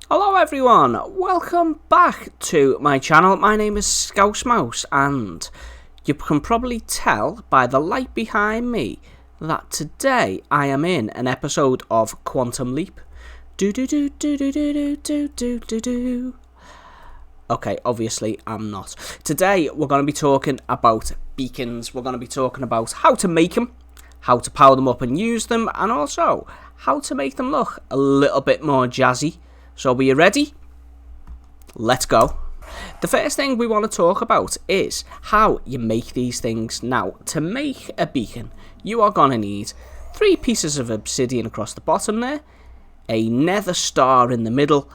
Hello everyone, welcome back to my channel. My name is Scouse and you can probably tell by the light behind me that today I am in an episode of Quantum Leap. Okay, obviously I'm not. Today we're going to be talking about beacons. We're going to be talking about how to make them, how to power them up and use them, and also how to make them look a little bit more jazzy. So are you ready? Let's go. The first thing we want to talk about is how you make these things. Now, to make a beacon, you are going to need 3 pieces of obsidian across the bottom there, a nether star in the middle,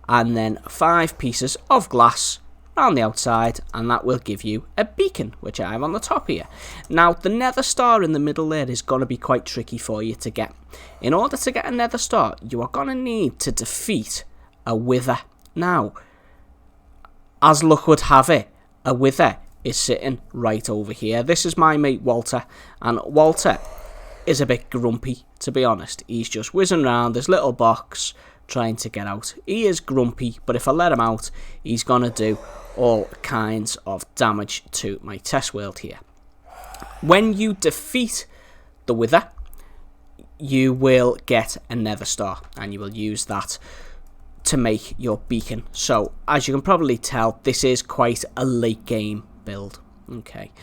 and then 5 pieces of glass around the outside, and that will give you a beacon, which I have on the top here. Now, the nether star in the middle there is going to be quite tricky for you to get. In order to get a nether star, you are going to need to defeat a wither. Now, as luck would have it, a wither is sitting right over here. This is my mate Walter, and Walter is a bit grumpy, to be honest. He's just whizzing around this little box trying to get out. He is grumpy, but if I let him out, he's going to do all kinds of damage to my test world here. When you defeat the wither, you will get a nether star, and you will use that to make your beacon. So as you can probably tell, this is quite a late game build. Okay,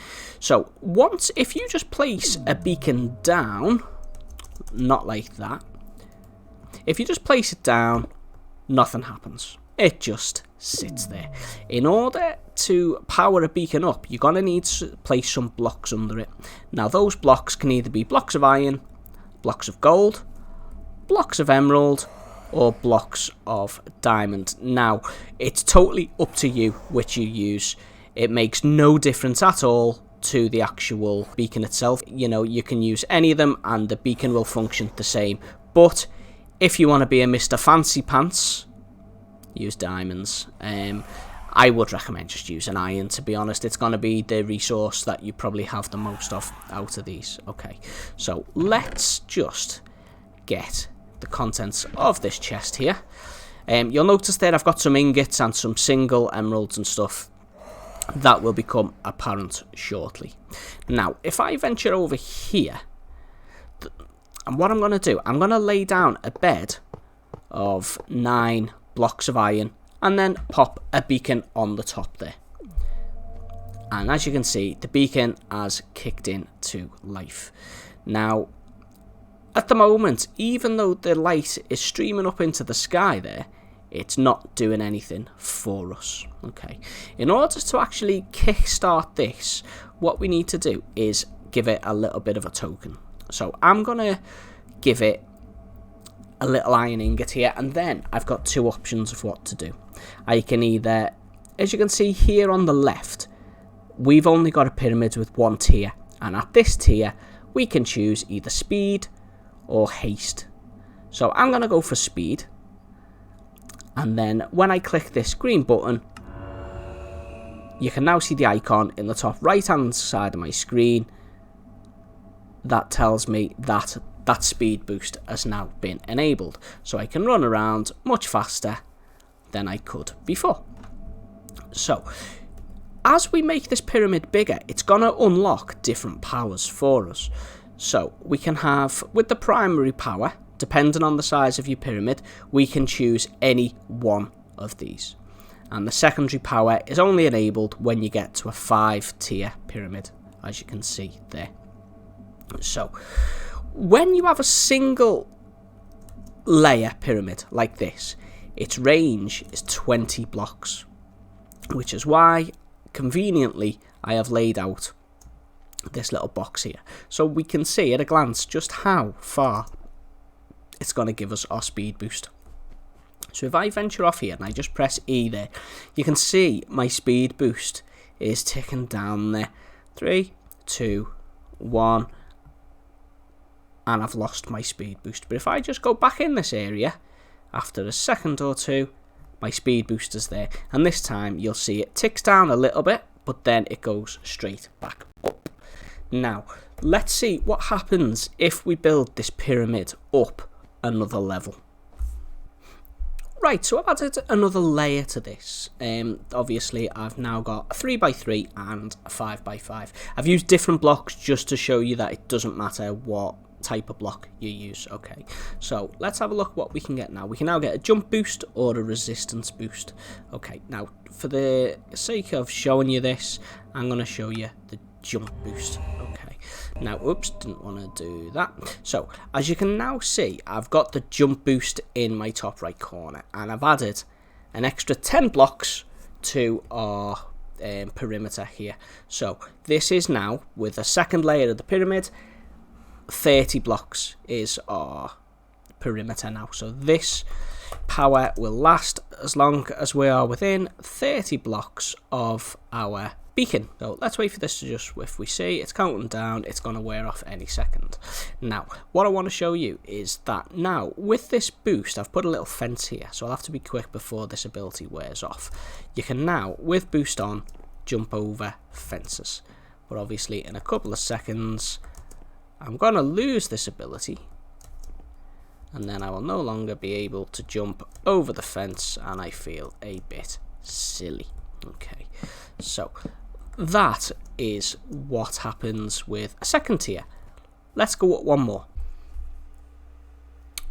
so if you just place a beacon down, not like that, if you just place it down, nothing happens. It just sits there. In order to power a beacon up, you're going to need to place some blocks under it. Now, those blocks can either be blocks of iron, blocks of gold, blocks of emerald, or blocks of diamond. Now, it's totally up to you which you use. It makes no difference at all to the actual beacon itself. You know, you can use any of them and the beacon will function the same. But if you want to be a Mr. Fancy Pants, use diamonds. I would recommend just using iron, to be honest. It's going to be the resource that you probably have the most of out of these. Okay, so let's just get the contents of this chest here. You'll notice there I've got some ingots and some single emeralds and stuff. That will become apparent shortly. Now, if I venture over here, and what I'm going to do, I'm going to lay down a bed of 9 blocks of iron and then pop a beacon on the top there. And as you can see, the beacon has kicked into life. Now, at the moment, even though the light is streaming up into the sky there, it's not doing anything for us. Okay. In order to actually kickstart this, what we need to do is give it a little bit of a token. So I'm going to give it a little iron ingot here, and then I've got 2 options of what to do. I can either, as you can see here on the left, we've only got a pyramid with 1 tier, and at this tier we can choose either speed or haste. So I'm going to go for speed, and then when I click this green button, you can now see the icon in the top right hand side of my screen that tells me that that speed boost has now been enabled, so I can run around much faster than I could before. So as we make this pyramid bigger, it's going to unlock different powers for us. So we can have, with the primary power, depending on the size of your pyramid, we can choose any one of these. And the secondary power is only enabled when you get to a 5-tier pyramid, as you can see there. So when you have a single layer pyramid like this, its range is 20 blocks, which is why, conveniently, I have laid out this little box here, so we can see at a glance just how far it's going to give us our speed boost. So if I venture off here and I just press E there, you can see my speed boost is ticking down there. 3, 2, 1, and I've lost my speed boost. But if I just go back in this area after a second or 2, my speed boost is there, and this time you'll see it ticks down a little bit, but then it goes straight back up. Now, let's see what happens if we build this pyramid up another level. Right, so I've added another layer to this. Obviously, I've now got a 3x3 and a 5x5. I've used different blocks just to show you that it doesn't matter what type of block you use. Okay, so let's have a look what we can get now. We can now get a jump boost or a resistance boost. Okay, now for the sake of showing you this, I'm going to show you the jump boost. Okay, now oops, didn't want to do that. So as you can now see, I've got the jump boost in my top right corner, and I've added an extra 10 blocks to our perimeter here. So this is now, with a second layer of the pyramid, 30 blocks is our perimeter now. So this power will last as long as we are within 30 blocks of our beacon. So let's wait for this to just, if we see it's counting down, it's going to wear off any second. Now what I want to show you is that now with this boost, I've put a little fence here, so I'll have to be quick before this ability wears off. You can now, with boost on, jump over fences, but obviously in a couple of seconds I'm going to lose this ability, and then I will no longer be able to jump over the fence, and I feel a bit silly. Okay, so that is what happens with a second tier. Let's go up one more.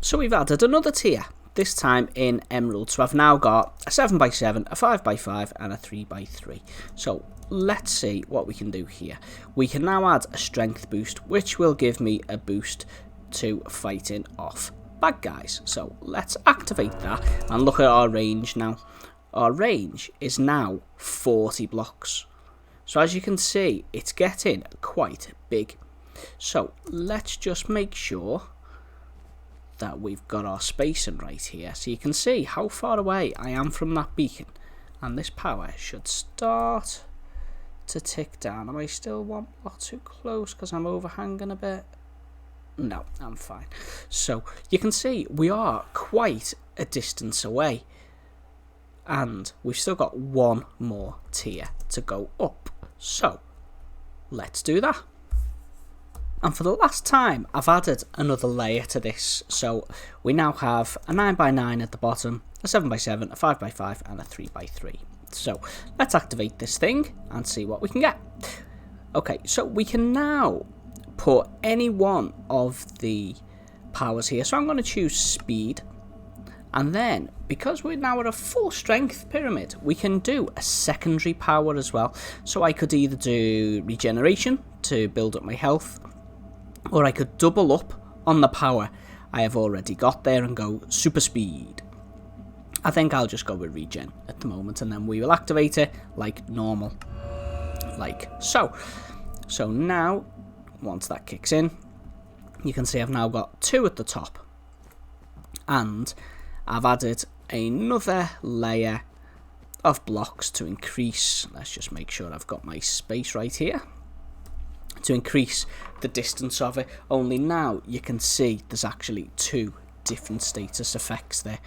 So we've added another tier, this time in emerald. So I've now got a 7x7, a 5x5 and a 3x3. So let's see what we can do here. We can now add a strength boost, which will give me a boost to fighting off bad guys. So let's activate that and look at our range now. Our range is now 40 blocks. So as you can see, it's getting quite big. So let's just make sure that we've got our spacing right here, so you can see how far away I am from that beacon, and this power should start to tick down. Am I still one block too close because I'm overhanging a bit? No, I'm fine. So you can see we are quite a distance away, and we've still got one more tier to go up. So let's do that. And for the last time, I've added another layer to this. So we now have a 9x9 at the bottom, a 7x7, a 5x5 and a 3x3. So let's activate this thing and see what we can get. Okay, so we can now put any one of the powers here. So I'm going to choose speed. And then, because we're now at a full strength pyramid, we can do a secondary power as well. So I could either do regeneration to build up my health, or I could double up on the power I have already got there and go super speed. I think I'll just go with regen at the moment, and then we will activate it like normal, like so. So now, once that kicks in, you can see I've now got 2 at the top, and I've added another layer of blocks to increase. Let's just make sure I've got my space right here, to increase the distance of it. Only now you can see there's actually 2 different status effects there.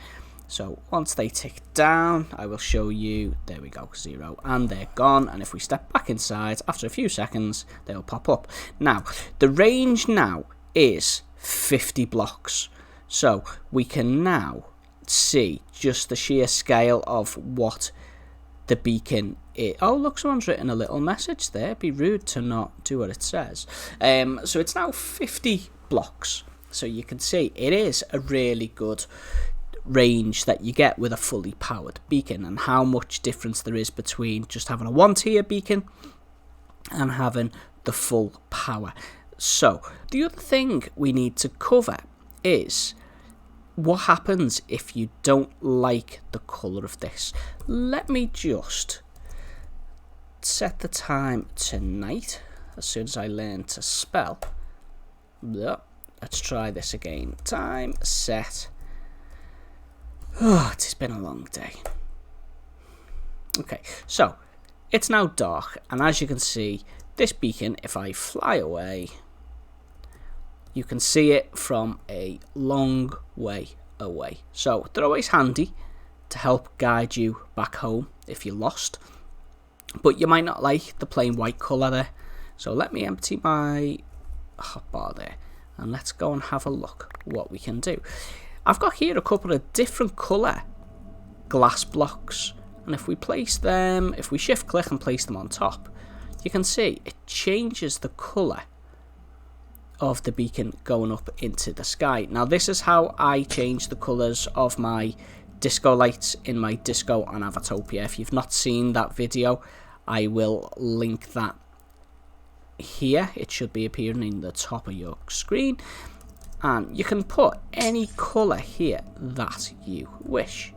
So once they tick down, I will show you. There we go, 0, and they're gone. And if we step back inside after a few seconds, they'll pop up. Now the range now is 50 blocks, so we can now see just the sheer scale of what the beacon is. Oh look, someone's written a little message there. It'd be rude to not do what it says. So it's now 50 blocks, so you can see it is a really good range that you get with a fully powered beacon, and how much difference there is between just having a 1-tier beacon and having the full power. So the other thing we need to cover is what happens if you don't like the colour of this. Let me just set the time to night as soon as I learn to spell. Let's try this again. Time set. Oh, it's been a long day. Okay, so it's now dark, and as you can see, this beacon, if I fly away, you can see it from a long way away. So they're always handy to help guide you back home if you're lost, but you might not like the plain white colour there. So let me empty my hotbar there, and let's go and have a look what we can do. I've got here a couple of different colour glass blocks, and if we place them, if we shift click and place them on top, you can see it changes the colour of the beacon going up into the sky. Now this is how I change the colours of my disco lights in my Disco on Avatopia. If you've not seen that video, I will link that here. It should be appearing in the top of your screen, and you can put any colour here that you wish,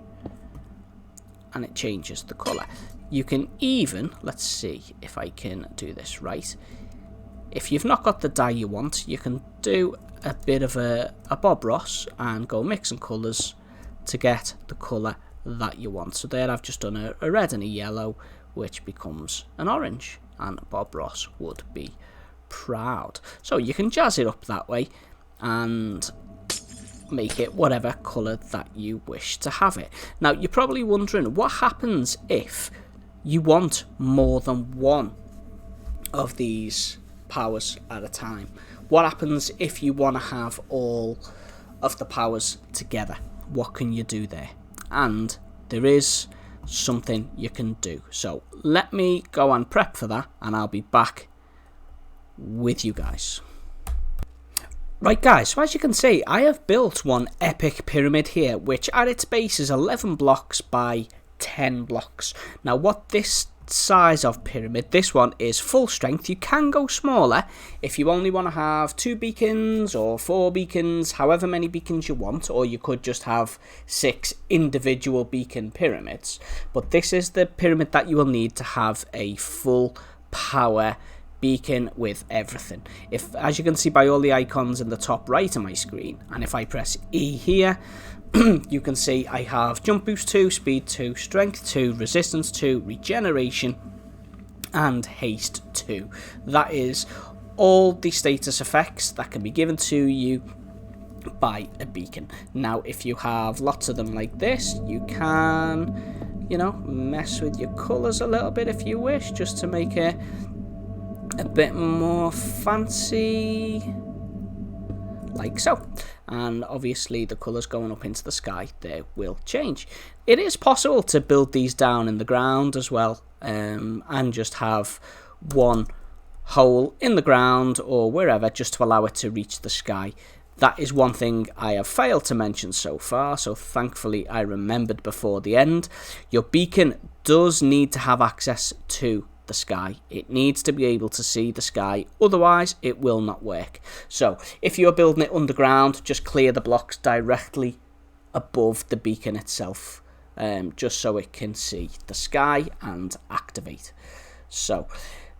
and it changes the colour. You can even, let's see if I can do this right, if you've not got the dye you want, you can do a bit of a Bob Ross and go mixing colours to get the colour that you want. So there I've just done a red and a yellow, which becomes an orange, and Bob Ross would be proud. So you can jazz it up that way and make it whatever colour that you wish to have it. Now you're probably wondering what happens if you want more than one of these powers at a time. What happens if you want to have all of the powers together? What can you do there? And there is something you can do. So let me go and prep for that, and I'll be back with you guys. Right guys, so as you can see, I have built one epic pyramid here, which at its base is 11 blocks by 10 blocks. Now what this size of pyramid, this one is full strength. You can go smaller if you only want to have 2 beacons or 4 beacons, however many beacons you want, or you could just have 6 individual beacon pyramids. But this is the pyramid that you will need to have a full power beacon with everything. If, as you can see by all the icons in the top right of my screen, and if I press E here, you can see I have jump boost 2, speed 2, strength 2, resistance 2, regeneration, and haste 2. That is all the status effects that can be given to you by a beacon. Now if you have lots of them like this, you can, you know, mess with your colours a little bit if you wish, just to make it a bit more fancy, like so. And obviously the colours going up into the sky, they will change. It is possible to build these down in the ground as well, and just have one hole in the ground or wherever, just to allow it to reach the sky. That is one thing I have failed to mention so far, so thankfully I remembered before the end. Your beacon does need to have access to the sky. It needs to be able to see the sky, otherwise it will not work. So if you're building it underground, just clear the blocks directly above the beacon itself, just so it can see the sky and activate. So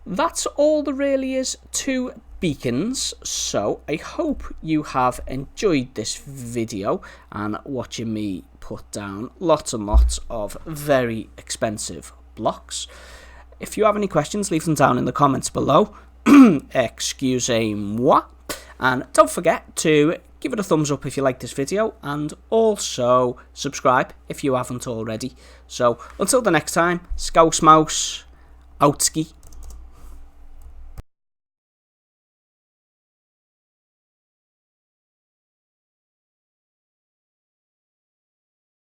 that's all there really is to beacons. So I hope you have enjoyed this video and watching me put down lots and lots of very expensive blocks. If you have any questions, leave them down in the comments below. Excusez-moi. And don't forget to give it a thumbs up if you like this video, and also subscribe if you haven't already. So until the next time, Scouse Mouse, outski.